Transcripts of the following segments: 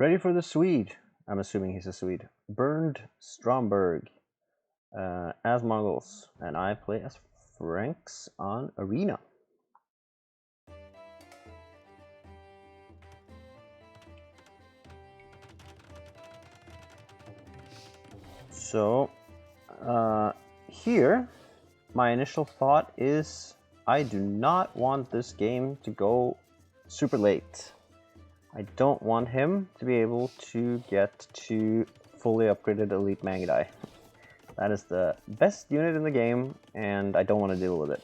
Ready for the Swede. I'm assuming he's a Swede. Bernd Stromberg as Mongols, and I play as Franks on Arena. So here, my initial thought is I do not want this game to go super late. I don't want him to be able to get to fully upgraded Elite Mangudai. That is the best unit in the game, and I don't want to deal with it.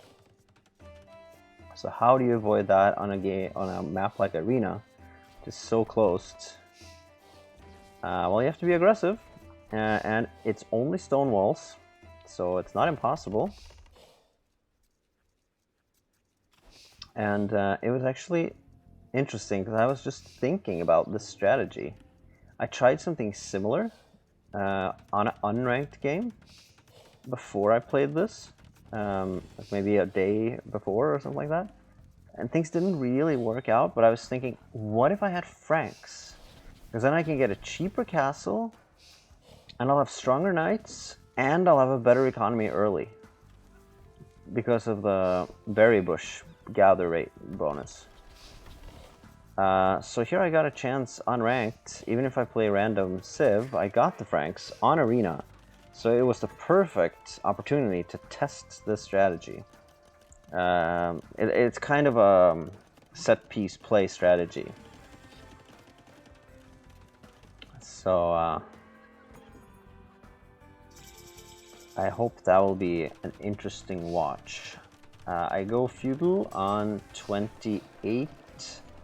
So how do you avoid that on a map like Arena, which is so closed? Well, you have to be aggressive, and it's only stone walls, so it's not impossible. And it was actually interesting because I was just thinking about this strategy. I tried something similar on an unranked game before I played this, like maybe a day before or something like that, and things didn't really work out. But I was thinking, what if I had Franks? Because then I can get a cheaper castle, and I'll have stronger knights, and I'll have a better economy early because of the berry bush gather rate bonus. So here I got a chance unranked. Even if I play random Civ, I got the Franks on Arena. So it was the perfect opportunity to test this strategy. It's kind of a set-piece play strategy. So I hope that will be an interesting watch. I go feudal on 28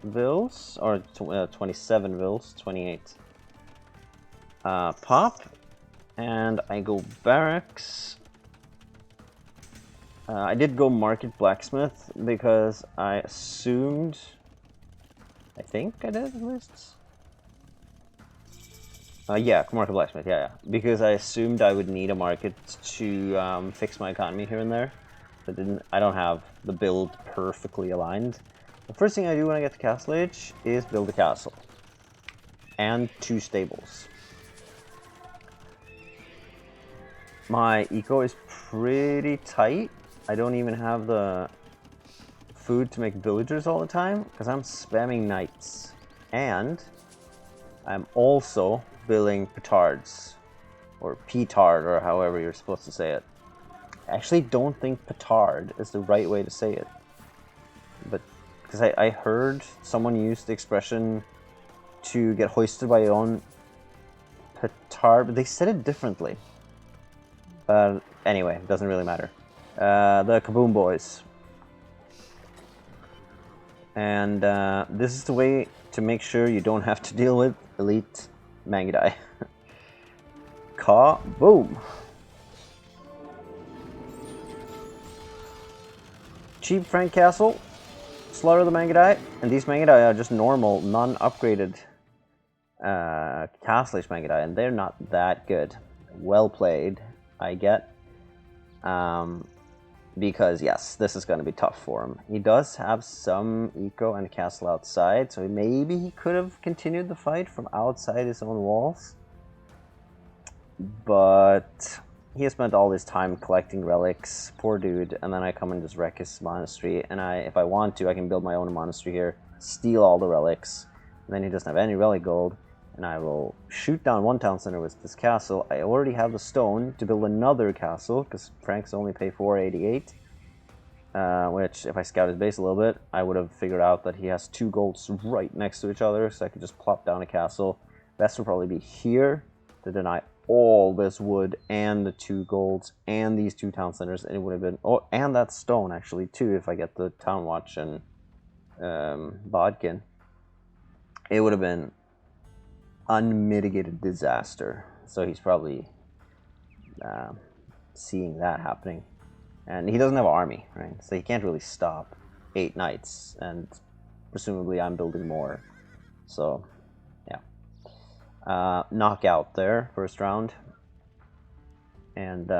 Vils, or 27 Vils, 28. Pop, and I go barracks. I did go market blacksmith because I assumed, I think I did at least. Yeah, market blacksmith, yeah. Because I assumed I would need a market to fix my economy here and there. I don't have the build perfectly aligned. The first thing I do when I get to Castle Age is build a castle. And 2 stables. My eco is pretty tight. I don't even have the food to make villagers all the time, because I'm spamming knights. And I'm also building petards. Or petard, or however you're supposed to say it. I actually don't think petard is the right way to say it. But because I heard someone use the expression to get hoisted by your own petard, but they said it differently. But anyway, it doesn't really matter. The Kaboom Boys. And this is the way to make sure you don't have to deal with Elite Mangudai. Kaboom! Cheap Frank Castle. Slaughter the Mangudai, and these Mangudai are just normal, non-upgraded Castle Age Mangudai, and they're not that good. Well played, I get. Because yes, this is going to be tough for him. He does have some eco and castle outside, so maybe he could have continued the fight from outside his own walls. But he has spent all his time collecting relics, poor dude, and then I come and just wreck his monastery, and if I want to, I can build my own monastery here, steal all the relics, and then he doesn't have any relic gold, and I will shoot down one town center with this castle. I already have the stone to build another castle, because Franks only pay 488, which, if I scout his base a little bit, I would have figured out that he has 2 golds right next to each other, so I could just plop down a castle. Best would probably be here to deny all this wood and the 2 golds and these 2 town centers, and it would have been, oh, and that stone actually too, if I get the town watch and Bodkin. It would have been unmitigated disaster. So he's probably seeing that happening, and he doesn't have an army, right? So he can't really stop 8 knights, and presumably I'm building more. So knockout there, first round. And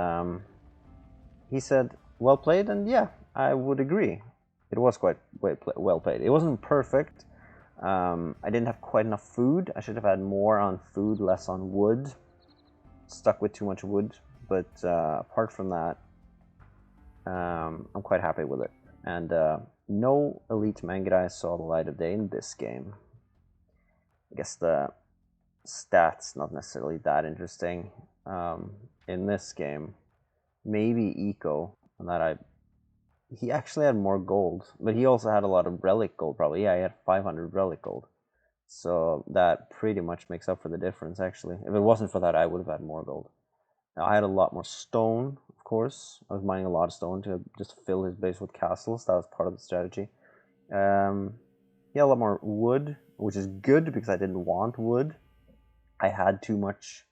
he said, well played, and yeah, I would agree. It was quite well played. It wasn't perfect. I didn't have quite enough food. I should have had more on food, less on wood. Stuck with too much wood, but apart from that, I'm quite happy with it. And no elite Mangudai saw the light of day in this game. I guess the stats not necessarily that interesting in this game. Maybe Eco, and that he actually had more gold, but he also had a lot of relic gold. Probably, yeah, he had 500 relic gold. So that pretty much makes up for the difference. Actually, if it wasn't for that, I would have had more gold. Now, I had a lot more stone, of course. I was mining a lot of stone to just fill his base with castles. That was part of the strategy. He had a lot more wood, which is good because I didn't want wood. I had too much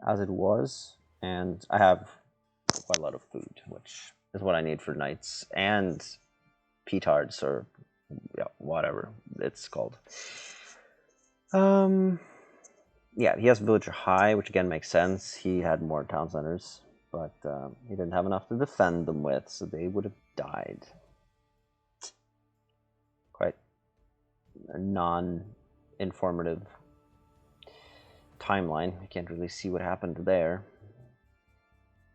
as it was, and I have quite a lot of food, which is what I need for knights and petards, or yeah, whatever it's called. Yeah, he has villager high, which again makes sense. He had more town centers, but he didn't have enough to defend them with, so they would have died. Quite a non-informative timeline. You can't really see what happened there,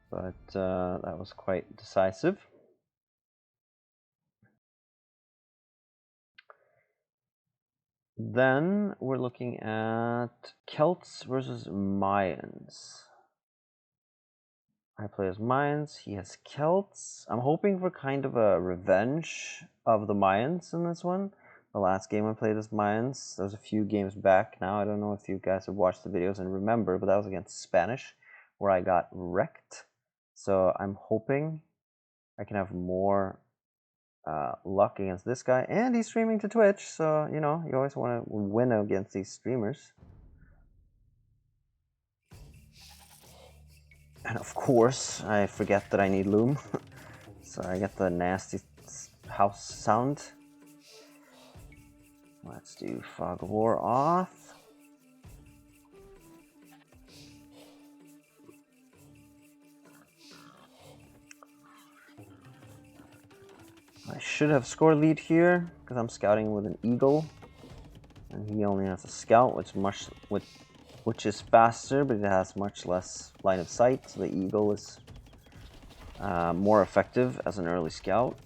but that was quite decisive. Then we're looking at Celts versus Mayans. I play as Mayans, he has Celts. I'm hoping for kind of a revenge of the Mayans in this one. The last game I played as Mayans, that was a few games back now. I don't know if you guys have watched the videos and remember, but that was against Spanish, where I got wrecked. So I'm hoping I can have more luck against this guy, and he's streaming to Twitch, so you know, you always want to win against these streamers. And of course, I forget that I need loom, so I get the nasty house sound. Let's do Fog of War off. I should have score lead here, because I'm scouting with an eagle. And he only has a scout, which is faster, but it has much less line of sight. So the eagle is more effective as an early scout.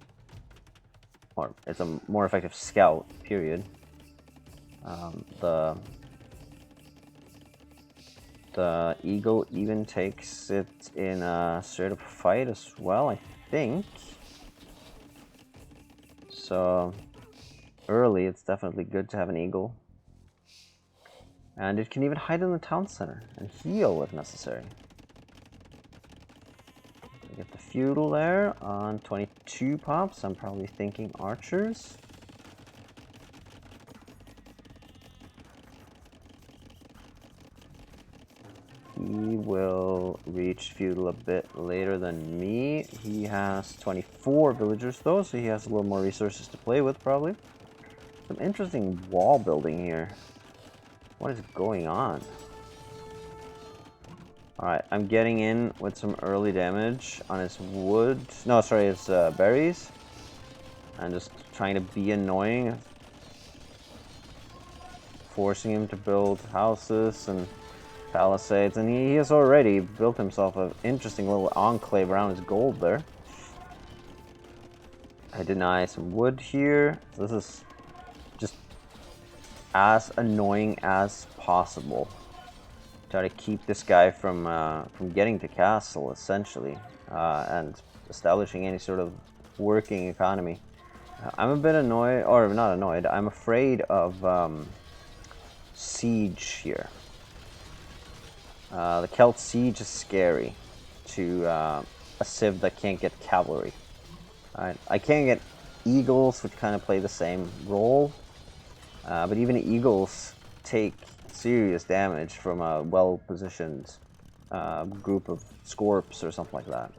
Or it's a more effective scout, period. The eagle even takes it in a straight up fight as well, I think. So early, it's definitely good to have an eagle. And it can even hide in the town center and heal if necessary. We get the feudal there on 22 pops. I'm probably thinking archers. He will reach feudal a bit later than me. He has 24 villagers though, so he has a little more resources to play with probably. Some interesting wall building here. What is going on? Alright, I'm getting in with some early damage on his wood. No, sorry, his berries. I'm just trying to be annoying. Forcing him to build houses and palisades, and he has already built himself an interesting little enclave around his gold there. I deny some wood here. This is just as annoying as possible. Try to keep this guy from getting to castle, essentially, and establishing any sort of working economy. I'm a bit annoyed, or not annoyed, I'm afraid of siege here. The Celt siege is scary to a civ that can't get cavalry. I can get eagles, which kind of play the same role, but even eagles take serious damage from a well-positioned group of scorps or something like that.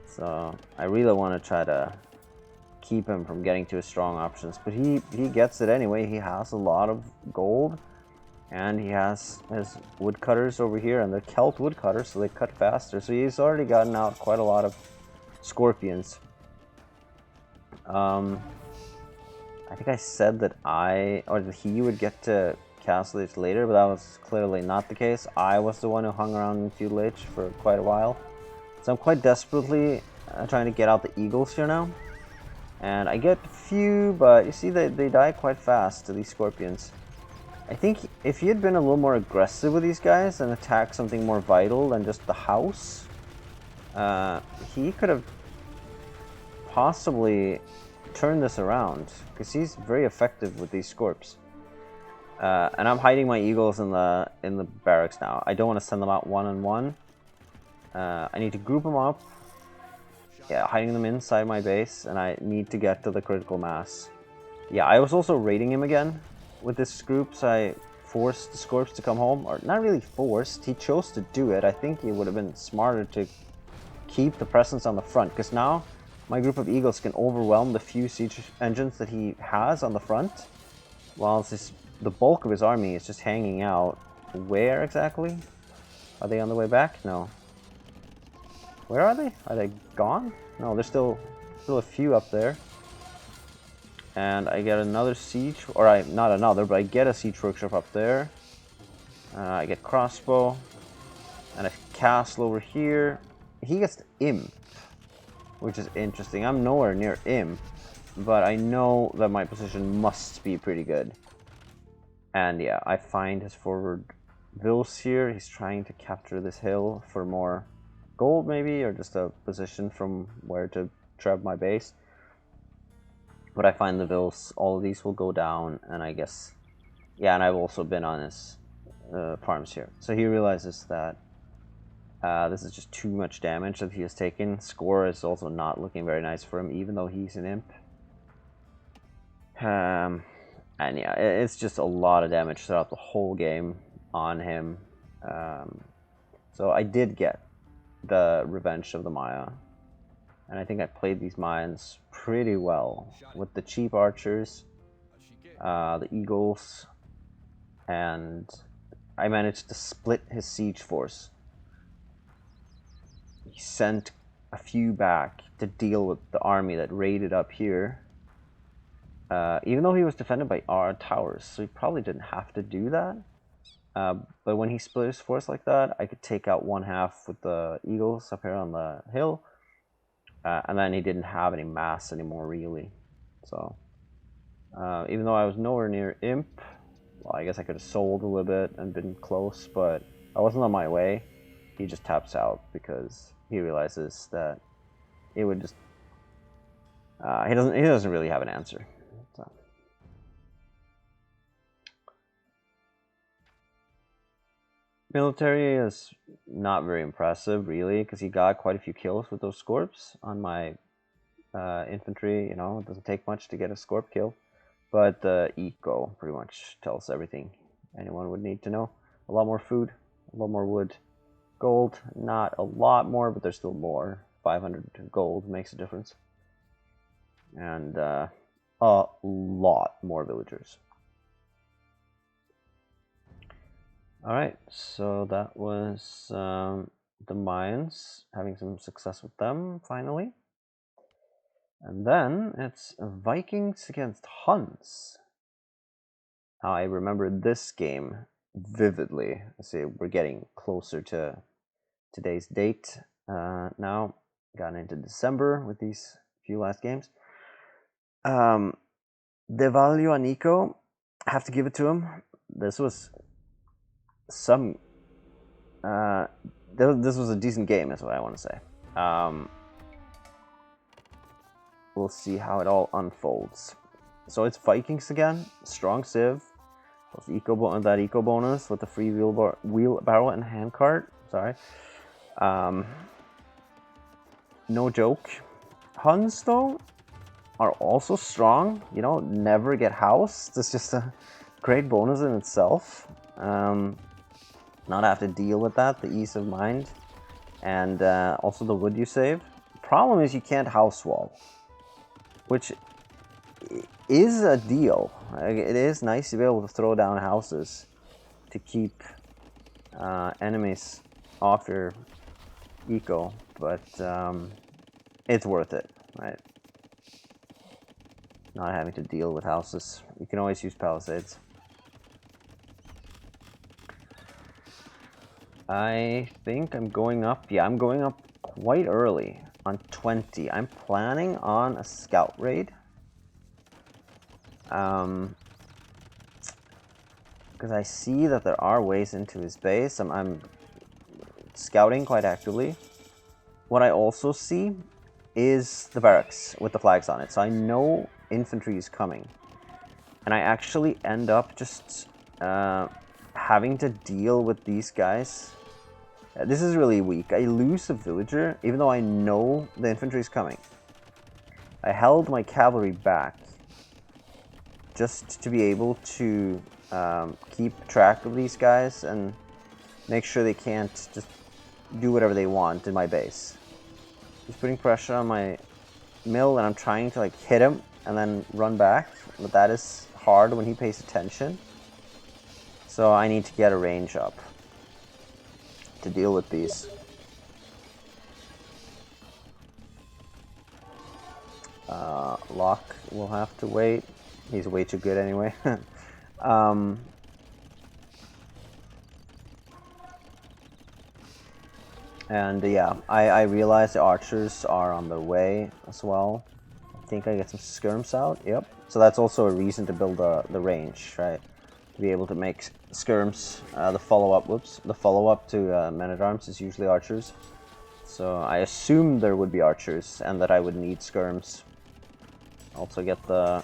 So I really want to try to keep him from getting to his strong options, but he gets it anyway. He has a lot of gold. And he has his woodcutters over here, and they're Celt woodcutters, so they cut faster. So he's already gotten out quite a lot of scorpions. I I think I said that that he would get to Castle Age later, but that was clearly not the case. I was the one who hung around in Feudal Age for quite a while. So I'm quite desperately trying to get out the Eagles here now. And I get a few, but you see they die quite fast to these Scorpions. I think if he had been a little more aggressive with these guys and attacked something more vital than just the house, he could have possibly turned this around, because he's very effective with these Scorps. And I'm hiding my Eagles in the barracks now. I don't want to send them out one-on-one. I need to group them up. Yeah, hiding them inside my base, and I need to get to the critical mass. Yeah, I was also raiding him again with this group, so I forced the Scorps to come home. Or not really forced, he chose to do it. I think it would have been smarter to keep the presence on the front, because now my group of Eagles can overwhelm the few siege engines that he has on the front, while the bulk of his army is just hanging out. Where exactly? Are they on the way back? No. Where are they? Are they gone? No, there's still a few up there. And I get another siege, or not another, but I get a siege workshop up there. I get crossbow, and a castle over here. He gets the imp, which is interesting. I'm nowhere near imp, but I know that my position must be pretty good. And yeah, I find his forward Vils here. He's trying to capture this hill for more gold maybe, or just a position from where to trap my base. But I find the Vils, all of these will go down, and I guess, yeah, and I've also been on his farms here. So he realizes that this is just too much damage that he has taken. Score is also not looking very nice for him, even though he's an imp. And yeah, it's just a lot of damage throughout the whole game on him. So I did get the Revenge of the Maya. And I think I played these mines pretty well with the cheap archers, the eagles, and I managed to split his siege force. He sent a few back to deal with the army that raided up here. Even though he was defended by our towers, so he probably didn't have to do that. But when he split his force like that, I could take out one half with the eagles up here on the hill. And then he didn't have any mass anymore, really. So, even though I was nowhere near imp, well, I guess I could have sold a little bit and been close, but I wasn't on my way. He just taps out because he realizes that it would just... he doesn't really have an answer. So. Military is not very impressive, really, because he got quite a few kills with those Scorps on my infantry. You know, it doesn't take much to get a Scorp kill, but the eco pretty much tells everything anyone would need to know. A lot more food, a lot more wood, gold, not a lot more, but there's still more. 500 gold makes a difference, and a lot more villagers. Alright, so that was the mines, having some success with them, finally. And then it's Vikings against Huns. Now, I remember this game vividly. See, we're getting closer to today's date now. Gotten into December with these few last games. Devalio and Nico, I have to give it to him. This was some... this was a decent game, is what I want to say. We'll see how it all unfolds. So it's Vikings again, strong civ, that eco bonus with the free wheelbarrow and handcart. Sorry, no joke. Huns though are also strong. You know, never get housed. It's just a great bonus in itself. Not have to deal with that, the ease of mind, and also the wood you save. Problem is you can't house wall, which is a deal. It is nice to be able to throw down houses to keep enemies off your eco, but it's worth it, right? not having to deal with houses. You can always use palisades. I think I'm going up. Yeah, I'm going up quite early on 20. I'm planning on a scout raid. Because I see that there are ways into his base. I'm scouting quite actively. What I also see is the barracks with the flags on it. So I know infantry is coming. And I actually end up just having to deal with these guys. This is really weak. I lose a villager, even though I know the infantry is coming. I held my cavalry back just to be able to keep track of these guys and make sure they can't just do whatever they want in my base. He's putting pressure on my mill, and I'm trying to like hit him and then run back, but that is hard when he pays attention. So I need to get a range up to deal with these. Locke will have to wait. He's way too good anyway. And yeah, I realize the archers are on their way as well. I think I get some skirms out. Yep. So that's also a reason to build the range, right? To be able to make skirms. The follow-up to men-at-arms is usually archers. So I assumed there would be archers and that I would need skirms. Also get the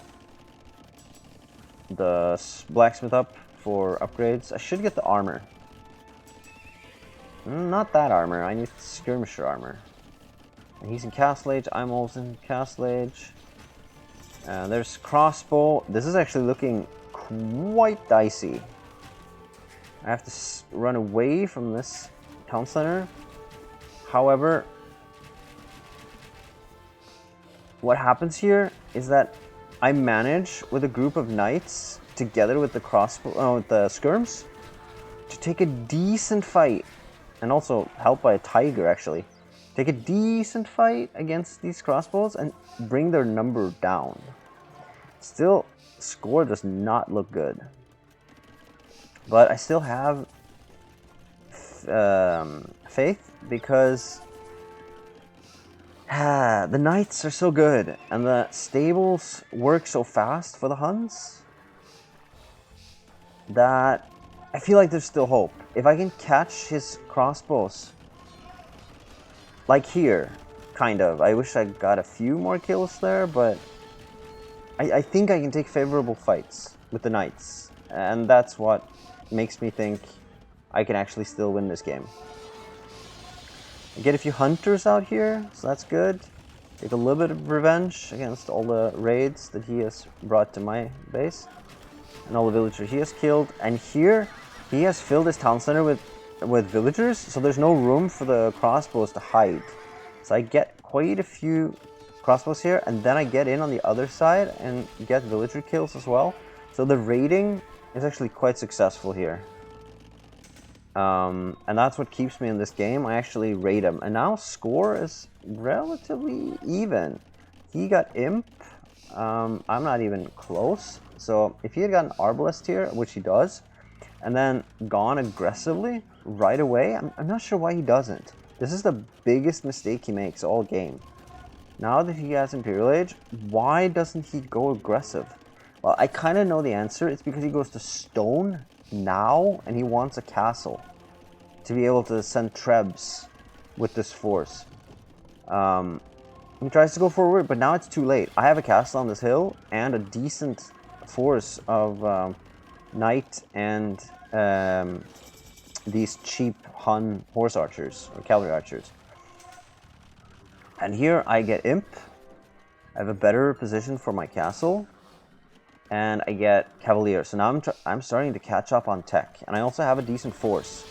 blacksmith up for upgrades. I should get the armor. Not that armor, I need skirmisher armor. And he's in Castle Age, I'm also in Castle Age. There's crossbow. This is actually looking quite dicey. I have to run away from this town center. However, what happens here is that I manage with a group of knights together with the with the skirms to take a decent fight. And also helped by a tiger, actually. Take a decent fight against these crossbows and bring their number down. Still, score does not look good. But I still have faith because the knights are so good and the stables work so fast for the Huns that I feel like there's still hope. If I can catch his crossbows, like here, kind of. I wish I got a few more kills there, but I think I can take favorable fights with the knights. And that's what makes me think I can actually still win this game. I get a few hunters out here, so that's good. Take a little bit of revenge against all the raids that he has brought to my base. And all the villagers he has killed. And here, he has filled his town center with villagers, so there's no room for the crossbows to hide. So I get quite a few crossbows here, and then I get in on the other side and get villager kills as well. So the raiding is actually quite successful here. And that's what keeps me in this game. I actually raid him. And now score is relatively even. He got imp. I'm not even close. So if he had gotten Arbalest here, which he does, and then gone aggressively right away, I'm not sure why he doesn't. This is the biggest mistake he makes all game. Now that he has Imperial Age, why doesn't he go aggressive? Well, I kind of know the answer. It's because he goes to stone now, and he wants a castle to be able to send trebs with this force. He tries to go forward, but now it's too late. I have a castle on this hill and a decent force of knight and these cheap Hun horse archers or cavalry archers. And here I get imp. I have a better position for my castle, and I get cavalier. So now I'm starting to catch up on tech, and I also have a decent force,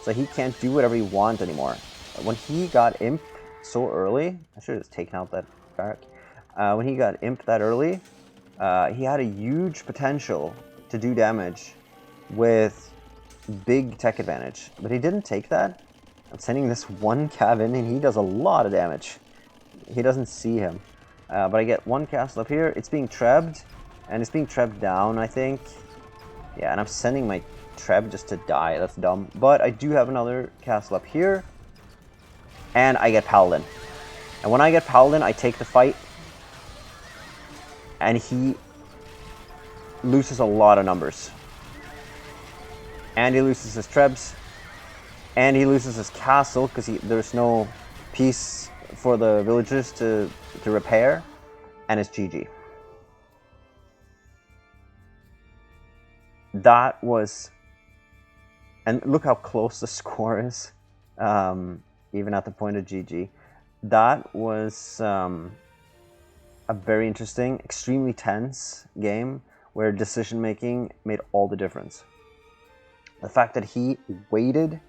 so he can't do whatever he wants anymore. When he got imp so early, I should have taken out that barrack. When he got imp that early, he had a huge potential to do damage with big tech advantage, but he didn't take that. I'm sending this one cav in, and he does a lot of damage. He doesn't see him. But I get one castle up here. It's being trebbed, and it's being trebbed down, I think. Yeah, and I'm sending my treb just to die. That's dumb. But I do have another castle up here, and I get Paladin. And when I get Paladin, I take the fight, and he loses a lot of numbers. And he loses his trebs, and he loses his castle because there's no piece for the villagers to repair, and it's GG. That was, and look how close the score is, even at the point of GG. That was a very interesting, extremely tense game where decision making made all the difference. The fact that he waited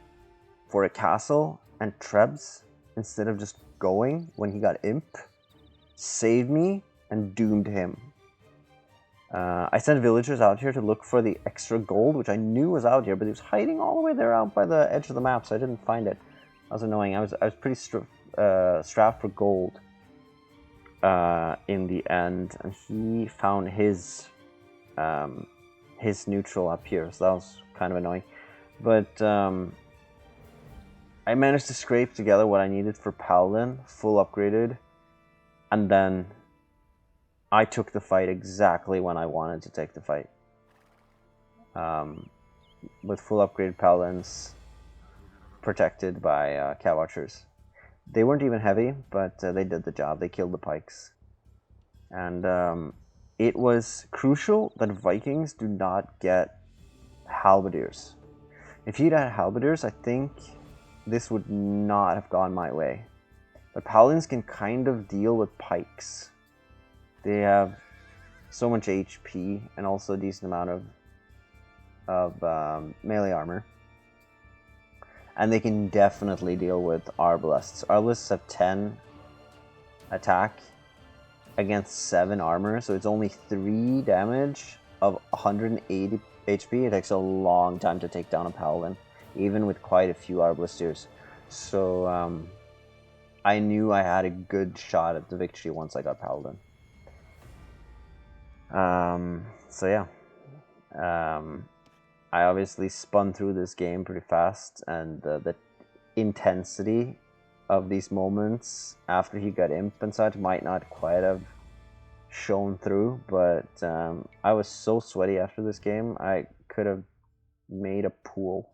for a castle and trebs instead of just going when he got imp saved me and doomed him. I sent villagers out here to look for the extra gold, which I knew was out here, but it was hiding all the way there out by the edge of the map, so I didn't find it. That was annoying. I was pretty strapped for gold in the end, and he found his neutral up here, so that was kind of annoying. But I managed to scrape together what I needed for Paladin, full upgraded, and then I took the fight exactly when I wanted to take the fight. With full upgraded Paladins protected by Cat Watchers. They weren't even heavy, but they did the job. They killed the pikes. And it was crucial that Vikings do not get halberdiers. If he'd had halberdiers, I think this would not have gone my way. But Paladins can kind of deal with pikes. They have so much HP and also a decent amount of melee armor. And they can definitely deal with Arbalests. Arbalests have 10 attack against 7 armor, so it's only 3 damage of 180 HP. It takes a long time to take down a Paladin, even with quite a few Arbalestiers. So I knew I had a good shot at the victory once I got Paladin. So yeah. I obviously spun through this game pretty fast, and the intensity of these moments after he got imp and such might not quite have shown through, but I was so sweaty after this game, I could have made a pool.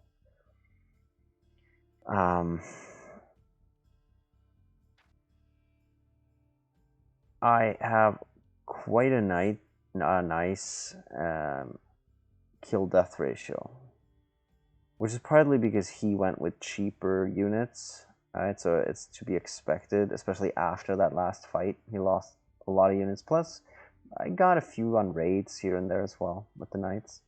I have quite a nice kill-death ratio, which is partly because he went with cheaper units, right? So it's to be expected, especially after that last fight. He lost a lot of units. Plus, I got a few on raids here and there as well with the knights.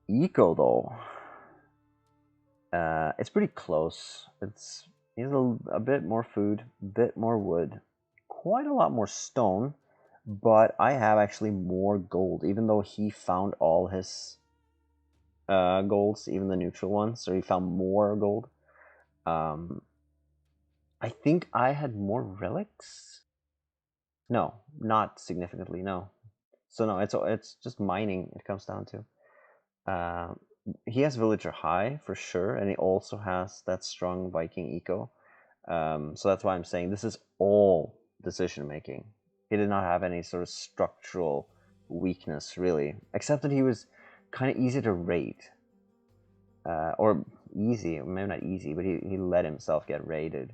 Eco, though, it's pretty close. He has a bit more food, a bit more wood, quite a lot more stone, but I have actually more gold, even though he found all his golds, even the neutral ones, so he found more gold. I think I had more relics. No, not significantly. No, so no, it's just mining. It comes down to. He has villager high for sure, and he also has that strong Viking eco. So that's why I'm saying this is all decision making. He did not have any sort of structural weakness really, except that he was kind of easy to raid. Or easy, maybe not easy, but he let himself get raided.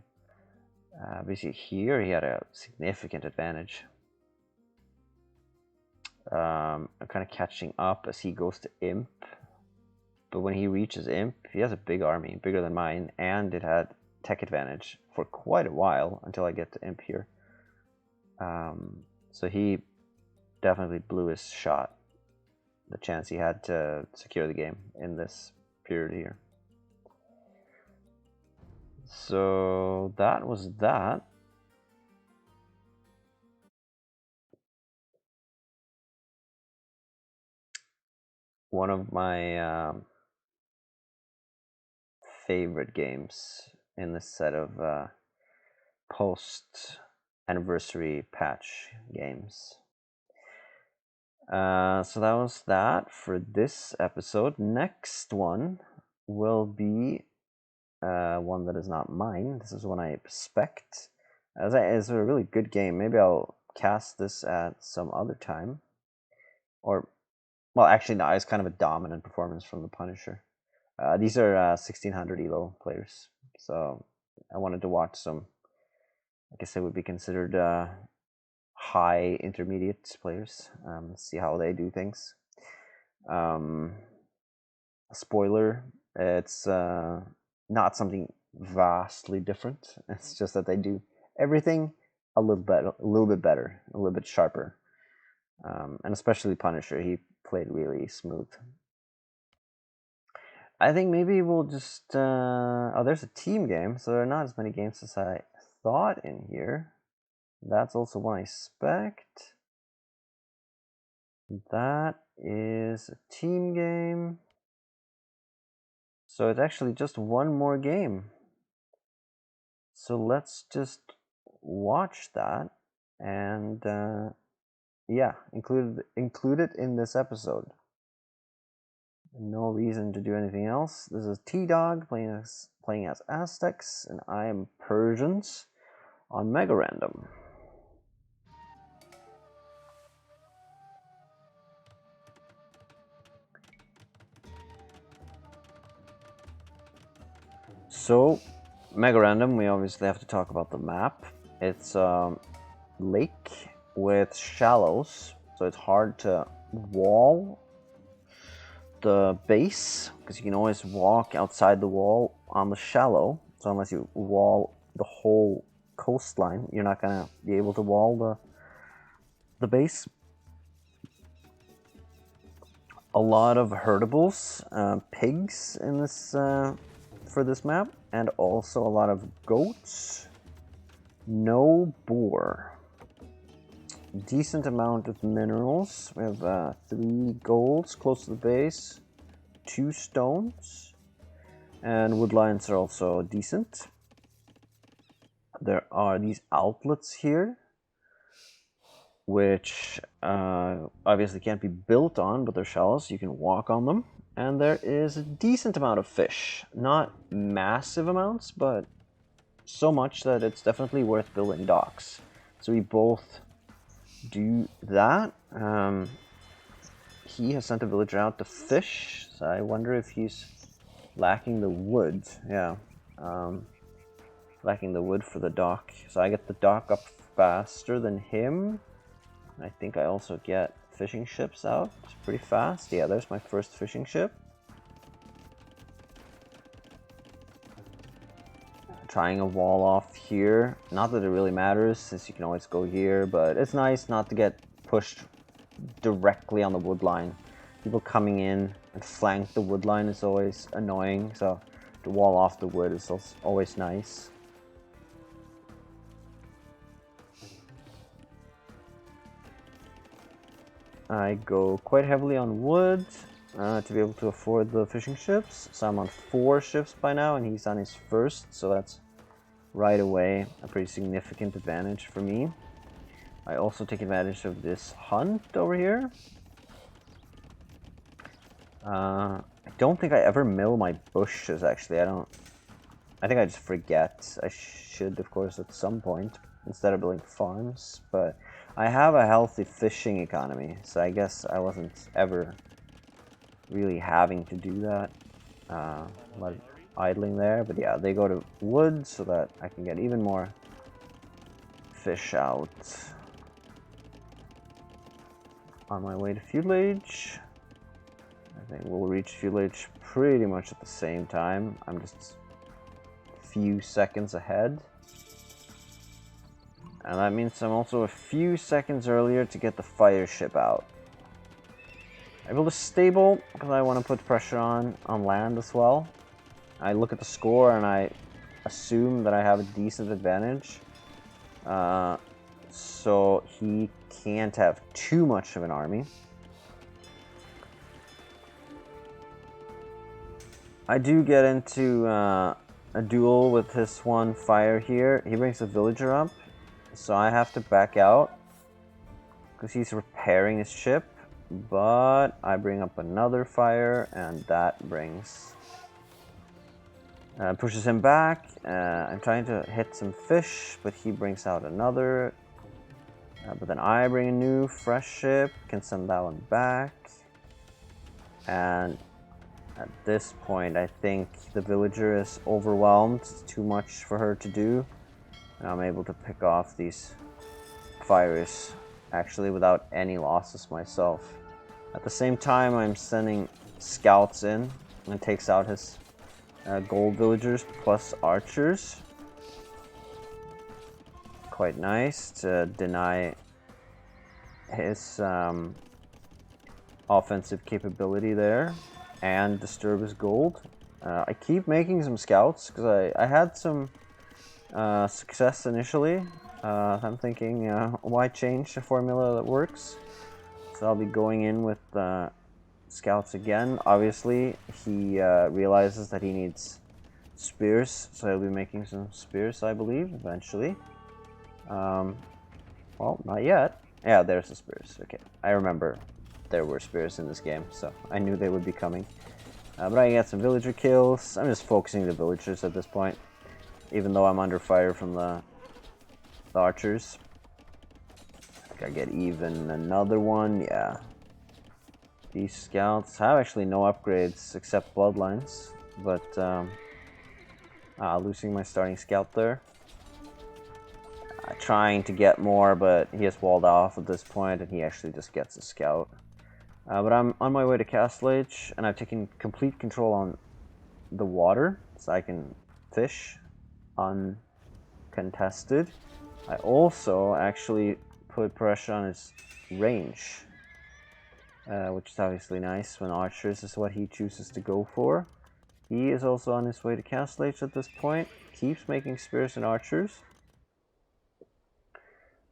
But here he had a significant advantage. I'm kind of catching up as he goes to Imp. But when he reaches Imp, he has a big army, bigger than mine, and it had tech advantage for quite a while until I get to Imp here. So he definitely blew his shot, the chance he had to secure the game in this period here. So that was that. One of my favorite games in this set of post anniversary patch games. So that was that for this episode. Next one will be one that is not mine. This is one I expect. It's a really good game. Maybe I'll cast this at some other time. Or, well, actually, no, it's kind of a dominant performance from the Punisher. These are 1600 ELO players. So I wanted to watch some, I guess they would be considered high intermediate players, see how they do things. Spoiler, it's not something vastly different. It's just that they do everything a little bit better, a little bit sharper. And especially Punisher, he played really smooth. I think maybe we'll just oh, there's a team game, so there are not as many games as I thought in here. That's also one I expect. That is a team game. So it's actually just one more game. So let's just watch that and yeah, include it in this episode. No reason to do anything else. This is T-Dog playing as Aztecs, and I am Persians on Mega Random. So, Mega Random, we obviously have to talk about the map. It's a lake with shallows, so it's hard to wall the base because you can always walk outside the wall on the shallow. So unless you wall the whole coastline, you're not gonna be able to wall the base. A lot of herdables, pigs in this for this map, and also a lot of goats. No boar. Decent amount of minerals. We have 3 golds close to the base, 2 stones, and wood lines are also decent. There are these outlets here, which obviously can't be built on, but they're shallows, so you can walk on them. And there is a decent amount of fish. Not massive amounts, but so much that it's definitely worth building docks. So we both do that. He has sent a villager out to fish, so I wonder if he's lacking the wood. Yeah, lacking the wood for the dock. So I get the dock up faster than him. I think I also get fishing ships out pretty fast. Yeah, there's my first fishing ship. Trying a wall off here. Not that it really matters, since you can always go here, but it's nice not to get pushed directly on the wood line. People coming in and flank the wood line is always annoying, so to wall off the wood is always nice. I go quite heavily on wood to be able to afford the fishing ships. So I'm on 4 ships by now, and he's on his first, so that's right away a pretty significant advantage for me. I also take advantage of this hunt over here. I don't think I ever mill my bushes, actually. I think I just forget. I should, of course, at some point, instead of building farms, but I have a healthy fishing economy, so I guess I wasn't ever really having to do that. Like idling there, but yeah, they go to wood so that I can get even more fish out. On my way to Feudal Age. I think we'll reach Feudal Age pretty much at the same time. I'm just a few seconds ahead. And that means I'm also a few seconds earlier to get the fire ship out. I build a stable because I want to put pressure on land as well. I look at the score and I assume that I have a decent advantage. So he can't have too much of an army. I do get into a duel with this one fire here. He brings a villager up. so I have to back out because he's repairing his ship. But I bring up another fire, and that brings pushes him back. I'm trying to hit some fish, but he brings out another. But then I bring a new fresh ship, can send that one back. And at this point, I think the villager is overwhelmed. It's too much for her to do. And I'm able to pick off these fires, actually, without any losses myself. At the same time, I'm sending scouts in and takes out his gold villagers plus archers. Quite nice to deny his offensive capability there and disturb his gold. I keep making some scouts because I had some success initially. I'm thinking, why change a formula that works? So I'll be going in with scouts again. Obviously, he realizes that he needs spears, so he'll be making some spears, I believe, eventually. Well, not yet. Yeah, there's the spears. Okay, I remember there were spears in this game, so I knew they would be coming. But I get some villager kills. I'm just focusing the villagers at this point, even though I'm under fire from the archers. I think I get even another one. Yeah. These scouts have actually no upgrades except bloodlines, but losing my starting scout there. Trying to get more, but he has walled off at this point, and he actually just gets a scout. But I'm on my way to Castle Age, and I've taken complete control on the water, so I can fish uncontested. I also actually put pressure on his range, which is obviously nice when archers is what he chooses to go for. He is also on his way to Castle Age at this point, keeps making spears and archers.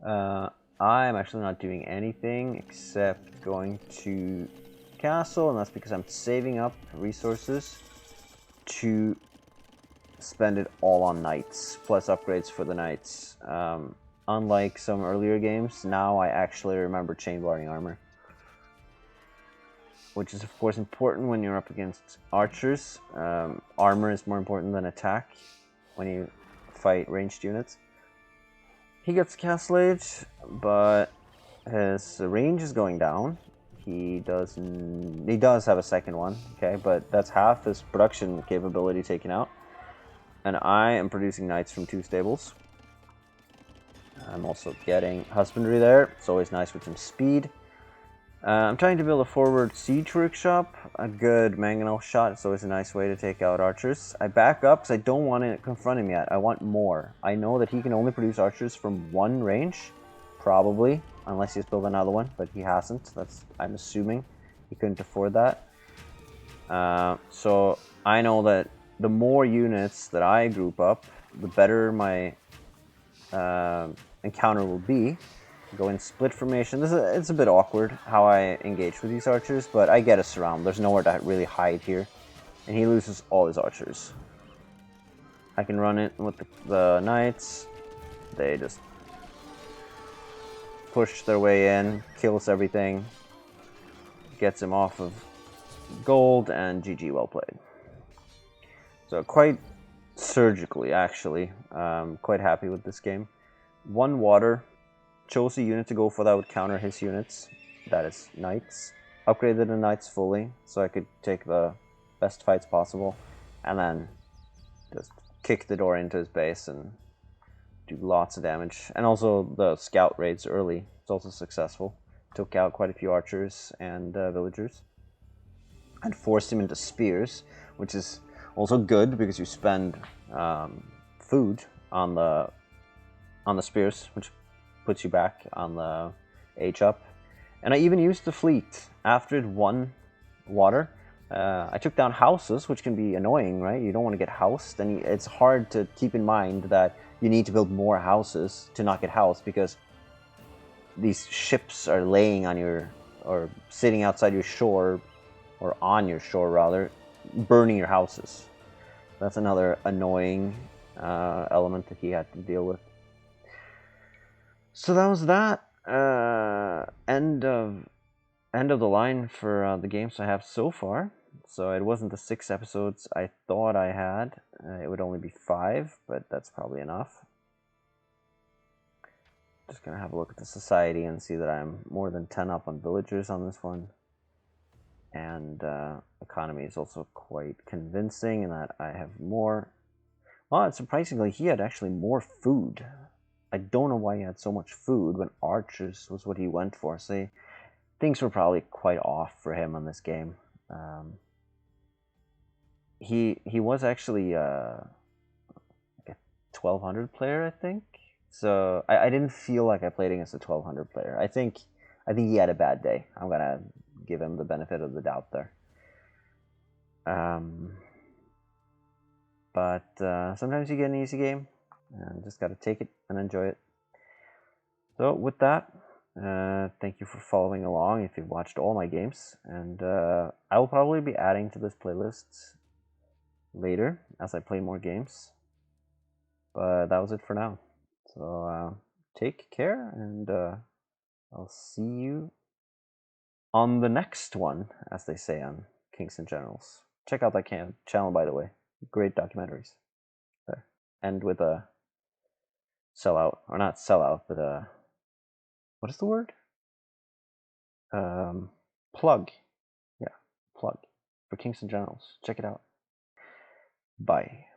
I'm actually not doing anything except going to castle, and that's because I'm saving up resources to spend it all on knights, plus upgrades for the knights. Unlike some earlier games, now I actually remember chain barding armor, which is of course important when you're up against archers. Armor is more important than attack when you fight ranged units. He gets Castle Age, but his range is going down. He does have a second one, okay, but that's half his production capability taken out. And I am producing knights from 2 stables. I'm also getting husbandry there. It's always nice with some speed. I'm trying to build a forward siege workshop. A good mangonel shot. It's always a nice way to take out archers. I back up because I don't want to confront him yet. I want more. I know that he can only produce archers from 1 range. Probably. Unless he's built another one. But he hasn't. I'm assuming he couldn't afford that. So I know that the more units that I group up, the better my encounter will be. Go in split formation. It's a bit awkward how I engage with these archers, but I get a surround. There's nowhere to really hide here. And he loses all his archers. I can run it with the knights. They just push their way in, kills everything, gets him off of gold, and GG, well played. So quite surgically, actually. Quite happy with this game. 1 water. Chose a unit to go for that would counter his units. That is knights. Upgraded the knights fully, so I could take the best fights possible. And then just kick the door into his base and do lots of damage. And also the scout raids early. It's also successful. Took out quite a few archers and villagers. And forced him into spears, which is also good because you spend food on the spears, which puts you back on the H up. And I even used the fleet after it won water. I took down houses, which can be annoying, right? You don't want to get housed, and it's hard to keep in mind that you need to build more houses to not get housed, because these ships are laying on or sitting outside your shore, or on your shore rather, burning your houses. That's another annoying element that he had to deal with. So that was that. End of the line for the games I have so far. So it wasn't the 6 episodes I thought I had. It would only be 5, but that's probably enough. Just gonna have a look at the society and see that I'm more than 10 up on villagers on this one. And economy is also quite convincing in that I have more. Well, surprisingly, he had actually more food. I don't know why he had so much food when archers was what he went for. So things were probably quite off for him on this game. He was actually like a 1200 player, I think. So I didn't feel like I played against a 1200 player. I think he had a bad day. I'm gonna give him the benefit of the doubt there. But sometimes you get an easy game, and just gotta take it and enjoy it. So with that, thank you for following along if you've watched all my games, and I will probably be adding to this playlist later as I play more games. But that was it for now. So take care, and I'll see you on the next one, as they say on Kings and Generals. Check out that channel, by the way. Great documentaries. There. End with a sellout, or not sellout, but a what is the word? Plug. Yeah, plug for Kings and Generals. Check it out. Bye.